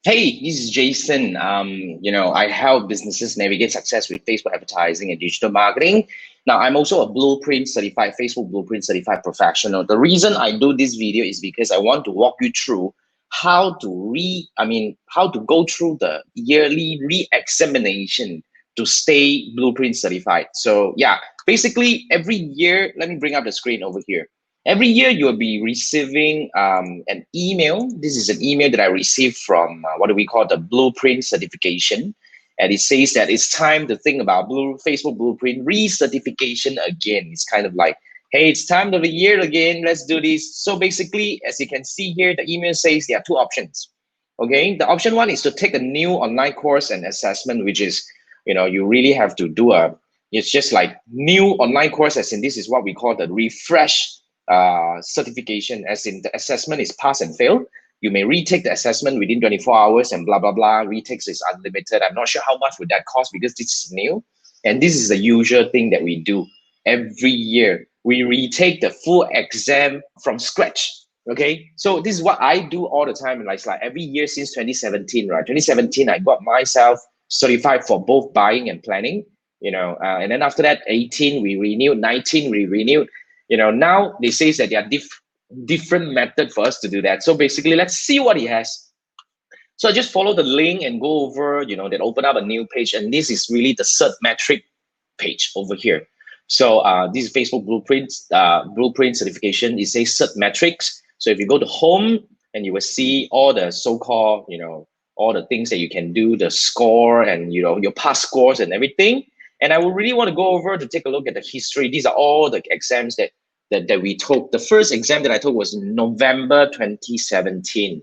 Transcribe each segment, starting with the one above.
Hey, this is Jason. I help businesses navigate success with Facebook advertising and digital marketing. Now, I'm also a blueprint certified, Facebook blueprint certified professional. The reason I do this video is because I want to walk you through how to go through the yearly re-examination to stay blueprint certified. So yeah, basically every year, let me bring up the screen over here. Every year, you'll be receiving an email. This is an email that I received from what do we call the Blueprint certification. And it says that it's time to think about Facebook Blueprint recertification again. It's kind of like, hey, it's time of the year again. Let's do this. So basically, as you can see here, the email says there are two options. Okay, the option one is to take a new online course and assessment, which is, you really have to do it's just like new online course, as in this is what we call the refresh certification, as in the assessment is pass and fail. You may retake the assessment within 24 hours and blah, blah, blah. Retakes is unlimited. I'm not sure how much would that cost because this is new. And this is the usual thing that we do every year. We retake the full exam from scratch. Okay, so this is what I do all the time. And it's like every year since 2017, right? 2017, I got myself certified for both buying and planning, and then after that, 18, we renewed, 19, we renewed. Now they say that there are different method for us to do that. So basically, let's see what he has. So just follow the link and go over, then open up a new page. And this is really the CertMetrics page over here. So this is Facebook blueprint certification. It says CertMetrics. So if you go to home, and you will see all the so-called, all the things that you can do, the score and, your past scores and everything. And I would really want to go over to take a look at the history. These are all the exams that we took. The first exam that I took was November 2017.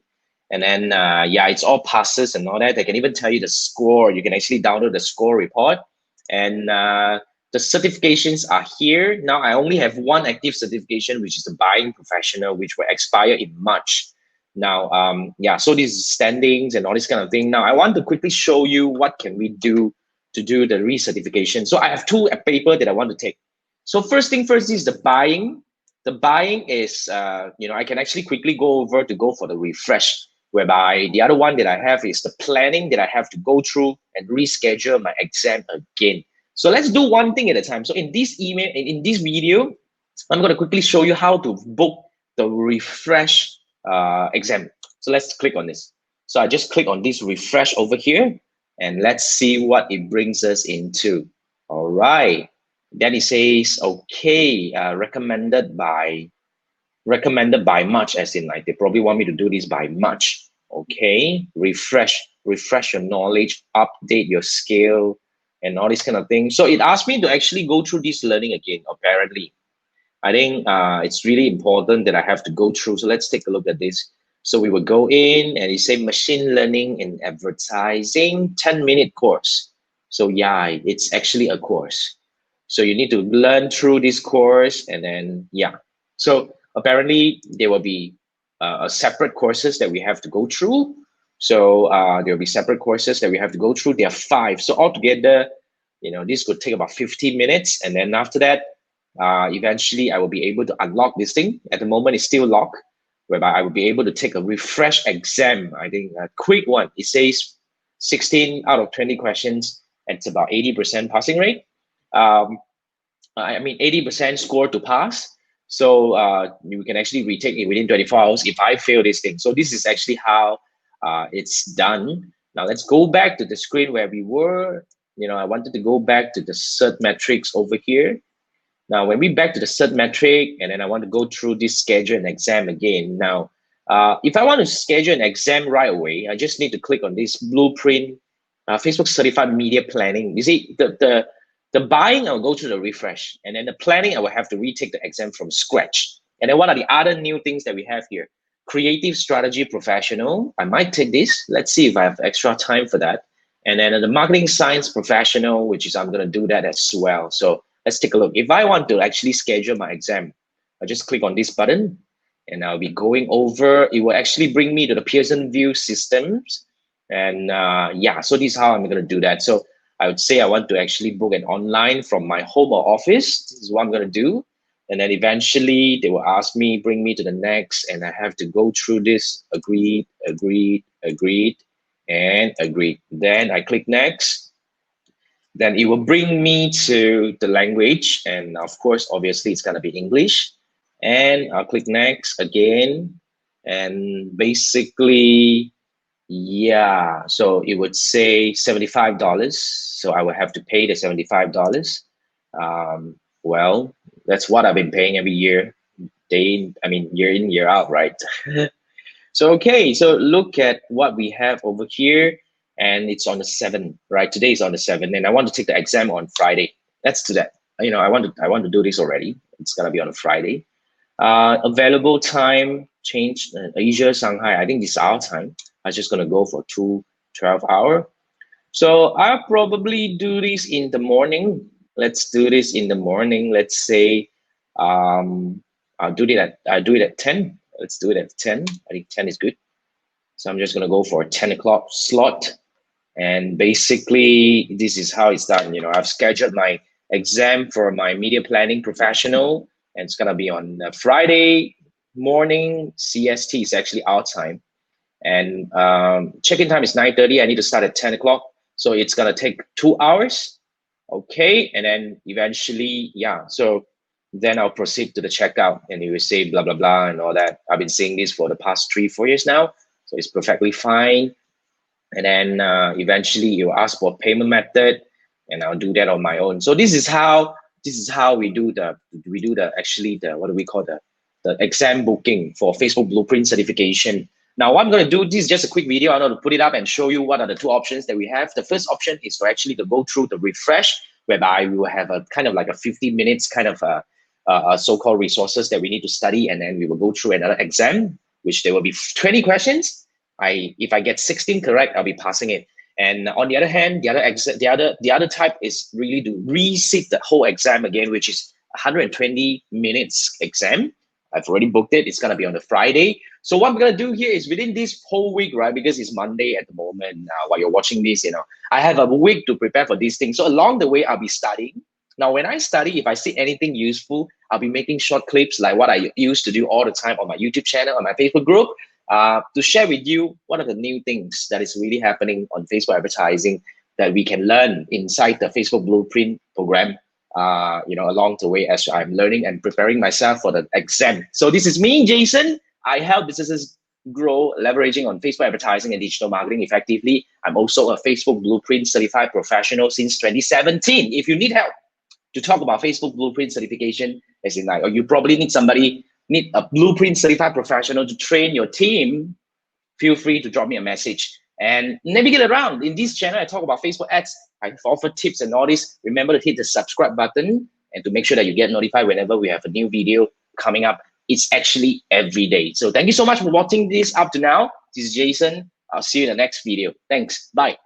And then, yeah, it's all passes and all that. I can even tell you the score. You can actually download the score report. And the certifications are here. Now, I only have one active certification, which is the buying professional, which will expire in March. Now, yeah, so these standings and all this kind of thing. Now, I want to quickly show you what can we do to do the recertification. So I have two paper that I want to take. So first thing first is the buying. The buying is, I can actually quickly go over to go for the refresh, whereby the other one that I have is the planning that I have to go through and reschedule my exam again. So let's do one thing at a time. So in this email, in this video, I'm going to quickly show you how to book the refresh exam. So let's click on this. So I just click on this refresh over here, and let's see what it brings us into. All right. Then it says, okay, recommended by March, as in like they probably want me to do this by March. Okay, refresh your knowledge, update your skill, and all this kind of thing. So it asked me to actually go through this learning again, apparently. I think it's really important that I have to go through. So let's take a look at this. So we will go in and it say machine learning in advertising, 10-minute course. So yeah, it's actually a course. So you need to learn through this course, and then, yeah. So apparently there will be separate courses that we have to go through. So there will be separate courses that we have to go through. There are 5. So altogether, this could take about 15 minutes. And then after that, eventually I will be able to unlock this thing. At the moment, it's still locked, whereby I will be able to take a refresh exam. I think a quick one. It says 16 out of 20 questions. And it's about 80% passing rate. 80% score to pass. So you can actually retake it within 24 hours if I fail this thing. So this is actually how it's done. Now let's go back to the screen where we were. I wanted to go back to the CertMetrics over here. Now, when we back to the CertMetrics, and then I want to go through this schedule and exam again. Now, if I want to schedule an exam right away, I just need to click on this blueprint, Facebook Certified Media Planning. You see, the buying, I'll go through the refresh. And then the planning, I will have to retake the exam from scratch. And then what are the other new things that we have here? Creative Strategy Professional. I might take this. Let's see if I have extra time for that. And then the Marketing Science Professional, which is I'm going to do that as well. So let's take a look. If I want to actually schedule my exam, I just click on this button and I'll be going over. It will actually bring me to the Pearson VUE systems. And yeah, so this is how I'm going to do that. So I would say I want to actually book an online from my home or office. This is what I'm going to do. And then eventually they will ask me, bring me to the next, and I have to go through this, agreed. and agree. Then I click next. Then it will bring me to the language. And of course, obviously, it's going to be English. And I'll click next again. And basically, yeah, so it would say $75. So I would have to pay the $75. Well, that's what I've been paying every year. Year in, year out, right? So, okay, so look at what we have over here, and it's on the 7th, right? Today is on the 7th, and I want to take the exam on Friday. Let's do that. I want to do this already. It's gonna be on a Friday. Available time change, Asia, Shanghai. I think this is our time. I'm just gonna go for 12-hour. So I'll probably do this in the morning. Let's do this in the morning. Let's say I'll do it at 10. Let's do it at 10. I think 10 is good. So I'm just gonna go for a 10 o'clock slot. And basically, this is how it's done. I've scheduled my exam for my media planning professional, and it's gonna be on Friday morning CST. Is actually our time. And check-in time is 9:30. I need to start at 10 o'clock. So it's gonna take 2 hours. Okay, and then eventually, yeah. So then I'll proceed to the checkout, and it will say blah, blah, blah, and all that. I've been saying this for the past 3-4 years now. So it's perfectly fine. And then eventually you'll ask for payment method, and I'll do that on my own. So this is how we do the what do we call the exam booking for Facebook Blueprint certification. Now, what I'm going to do, this is just a quick video. I'm going to put it up and show you what are the two options that we have. The first option is to actually to go through the refresh, whereby we will have a kind of like a 15 minutes kind of so-called resources that we need to study, and then we will go through another exam, which there will be 20 questions. If I get 16 correct, I'll be passing it. And on the other hand, the other type is really to resit the whole exam again, which is 120 minutes exam. I've already booked it. It's gonna be on the Friday. So what I'm gonna do here is within this whole week, right? Because it's Monday at the moment now while you're watching this, I have a week to prepare for these things. So along the way, I'll be studying. Now, when I study, if I see anything useful, I'll be making short clips like what I used to do all the time on my YouTube channel, on my Facebook group, to share with you what are the new things that is really happening on Facebook advertising that we can learn inside the Facebook Blueprint program, along the way as I'm learning and preparing myself for the exam. So this is me, Jason. I help businesses grow leveraging on Facebook advertising and digital marketing effectively. I'm also a Facebook Blueprint certified professional since 2017. If you need help to talk about Facebook Blueprint certification, as in or you probably need a Blueprint certified professional to train your team, feel free to drop me a message and navigate around. In this channel, I talk about Facebook ads. I offer tips and all this. Remember to hit the subscribe button and to make sure that you get notified whenever we have a new video coming up. It's actually every day. So thank you so much for watching this up to now. This is Jason. I'll see you in the next video. Thanks. Bye.